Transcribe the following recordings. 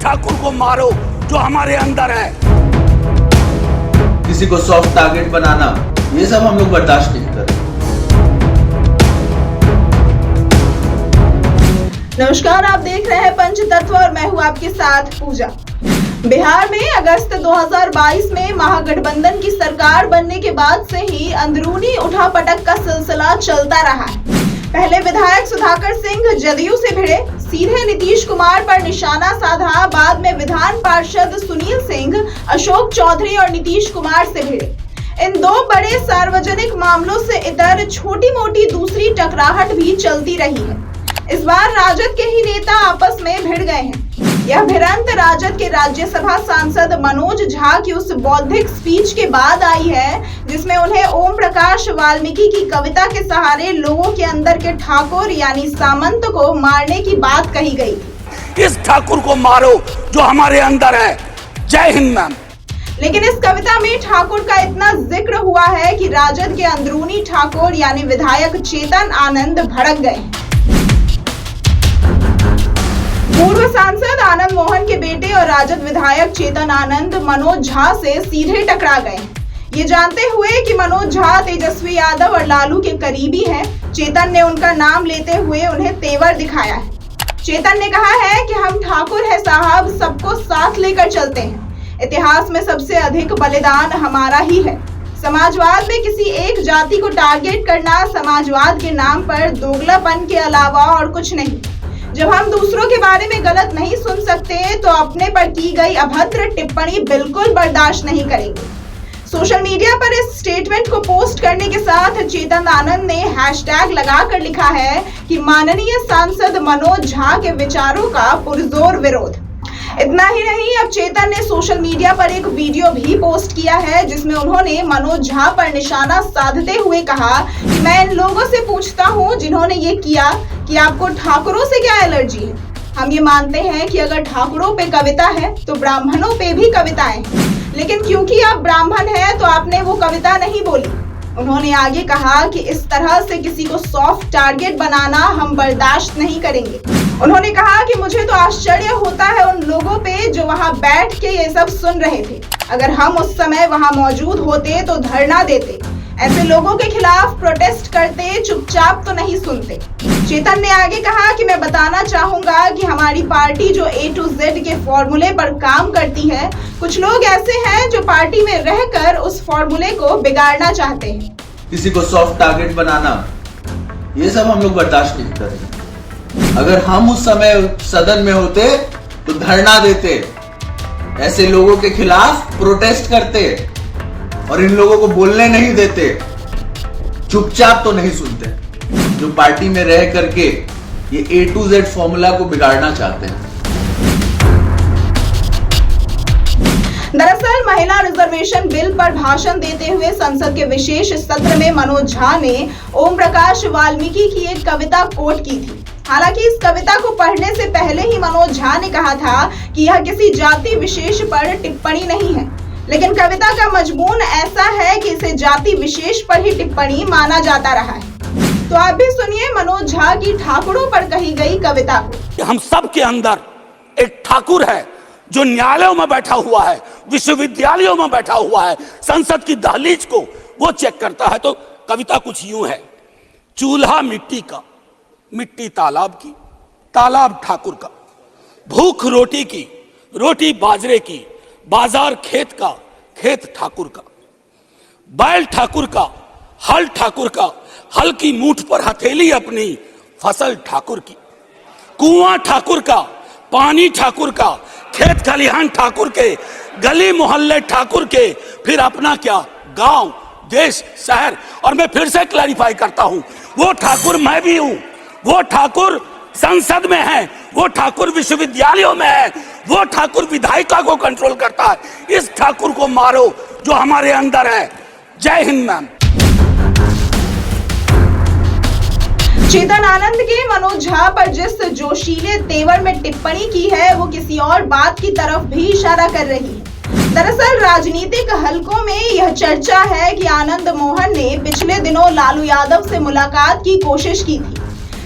ठाकुर को मारो जो हमारे अंदर है। किसी को सॉफ्ट टारगेट बनाना, ये सब हम लोग बर्दाश्त नहीं करें। नमस्कार, आप देख रहे हैं पंचतत्व और मैं हूं आपके साथ पूजा। बिहार में अगस्त 2022 में महागठबंधन की सरकार बनने के बाद से ही अंदरूनी उठापटक का सिलसिला चलता रहा है। पहले विधायक सुधाकर सिंह जदयू से भिड़े, सीधे नीतीश कुमार पर निशाना साधा। बाद में विधान पार्षद सुनील सिंह, अशोक चौधरी और नीतीश कुमार से भिड़े। इन दो बड़े सार्वजनिक मामलों से इतर छोटी मोटी दूसरी टकराहट भी चलती रही है। इस बार राजद के ही नेता आपस में भिड़ गए हैं। यह भिड़ंत राजद के राज्यसभा सांसद मनोज झा की उस बौद्धिक स्पीच के बाद आई है जिसमें उन्हें ओम प्रकाश वाल्मीकि की कविता के सहारे लोगों के अंदर के ठाकुर यानी सामंत को मारने की बात कही गई थी। इस ठाकुर को मारो जो हमारे अंदर है। जय हिंद मैम। लेकिन इस कविता में ठाकुर का इतना जिक्र हुआ है कि राजद के अंदरूनी ठाकुर यानी विधायक चेतन आनंद भड़क गए। पूर्व सांसद आनंद मोहन के बेटे और राजद विधायक चेतन आनंद मनोज झा से सीधे टकरा गए। ये जानते हुए कि मनोज झा तेजस्वी यादव और लालू के करीबी हैं, चेतन ने उनका नाम लेते हुए उन्हें तेवर दिखाया है। चेतन ने कहा है कि हम ठाकुर है साहब, सबको साथ लेकर चलते हैं। इतिहास में सबसे अधिक बलिदान हमारा ही है। समाजवाद में किसी एक जाति को टारगेट करना समाजवाद के नाम पर दोगलापन के अलावा और कुछ नहीं। जब हम दूसरों के बारे में गलत नहीं सुन सकते तो अपने पर की गई अभद्र टिप्पणी बिल्कुल बर्दाश्त नहीं करेंगे। सोशल मीडिया पर इस स्टेटमेंट को पोस्ट करने के साथ चेतन आनंद ने हैशटैग लगाकर लिखा है कि माननीय सांसद मनोज झा के विचारों का पुरजोर विरोध। इतना ही नहीं, अब चेतन ने सोशल मीडिया पर एक वीडियो भी पोस्ट किया है जिसमें उन्होंने मनोज झा पर निशाना साधते हुए कहा कि मैं इन लोगों से पूछता हूं जिन्होंने ये किया कि आपको ठाकुरों से क्या एलर्जी है। हम ये मानते हैं कि अगर ठाकुरों पे कविता है तो ब्राह्मणों पे भी कविताएं हैं, लेकिन क्योंकि आप ब्राह्मण हैं तो आपने वो कविता नहीं बोली। उन्होंने आगे कहा कि इस तरह से किसी को सॉफ्ट टारगेट बनाना हम बर्दाश्त नहीं करेंगे। उन्होंने कहा कि मुझे तो आश्चर्य होता है उन लोगों पे जो वहां बैठ के ये सब सुन रहे थे। अगर हम उस समय वहां मौजूद होते तो धरना देते, ऐसे लोगों के खिलाफ प्रोटेस्ट करते, चुपचाप तो नहीं सुनते। चेतन ने आगे कहा कि मैं बताना चाहूंगा कि हमारी पार्टी जो A to Z के फॉर्मूले पर काम करती है, कुछ लोग ऐसे हैं जो पार्टी में रहकर उस फॉर्मूले को बिगाड़ना चाहते हैं। किसी को सॉफ्ट टारगेट बनाना, ये सब हम लोग बर्दाश्त नहीं करेंगे। अगर हम उस समय सदन में होते तो धरना देते, ऐसे लोगों के खिलाफ प्रोटेस्ट करते और इन लोगों को बोलने नहीं देते, चुपचाप तो नहीं सुनते जो पार्टी में रह करके ये A to Z फॉर्मूला को बिगाड़ना चाहते हैं। दरअसल महिला रिजर्वेशन बिल पर भाषण देते हुए संसद के विशेष सत्र में मनोज झा ने ओम प्रकाश वाल्मीकि की एक कविता कोट की थी। हालांकि इस कविता को पढ़ने से पहले ही मनोज झा ने कहा था कि यह किसी जाति विशेष पर टिप्पणी नहीं है, लेकिन कविता का मजमून ऐसा है कि इसे जाति विशेष पर ही टिप्पणी माना जाता रहा है। तो आप भी सुनिए मनोज झा की ठाकुरों पर कही गई कविता को। हम सब के अंदर एक ठाकुर है जो न्यायालयों में बैठा हुआ है, विश्वविद्यालयों में बैठा हुआ है, संसद की दहलीज को वो चेक करता है। तो कविता कुछ यूं है। चूल्हा मिट्टी का, मिट्टी तालाब की, तालाब ठाकुर का। भूख रोटी की, रोटी बाजरे की, बाजार खेत का, खेत ठाकुर का। बैल ठाकुर का, हल ठाकुर का, हल की मूठ पर हथेली अपनी, फसल ठाकुर की। कुआं ठाकुर का, पानी ठाकुर का, खेत खलिहान ठाकुर के, गली मोहल्ले ठाकुर के, फिर अपना क्या, गांव, देश, शहर। और मैं फिर से क्लैरिफाई करता हूं, वो ठाकुर मैं भी हूं, वो ठाकुर संसद में है, वो ठाकुर विश्वविद्यालयों में है, वो ठाकुर विधायिका को कंट्रोल करता है। इस ठाकुर को मारो जो हमारे अंदर है। जय हिंद मैम। चेतन आनंद के मनोज झा पर जिस जोशीले तेवर में टिप्पणी की है वो किसी और बात की तरफ भी इशारा कर रही है। दरअसल राजनीतिक हलकों में यह चर्चा है कि आनंद मोहन ने पिछले दिनों लालू यादव से मुलाकात की कोशिश की थी,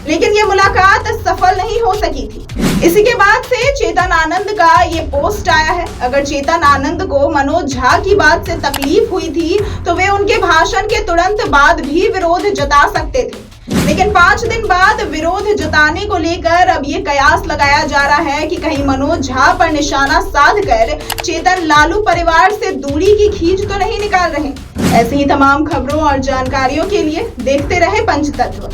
लेकिन यह मुलाकात सफल नहीं हो सकी थी। इसी के बाद से चेतन आनंद का ये पोस्ट आया है। अगर चेतन आनंद को मनोज झा की बात से तकलीफ हुई थी तो वे उनके भाषण के तुरंत बाद भी विरोध जता सकते थे, लेकिन 5 दिन बाद विरोध जताने को लेकर अब ये कयास लगाया जा रहा है कि कहीं मनोज झा पर निशाना साधकर चेतन लालू परिवार से दूरी की खींच तो नहीं निकाल रहे। ऐसी ही तमाम खबरों और जानकारियों के लिए देखते रहे पंचतत्व।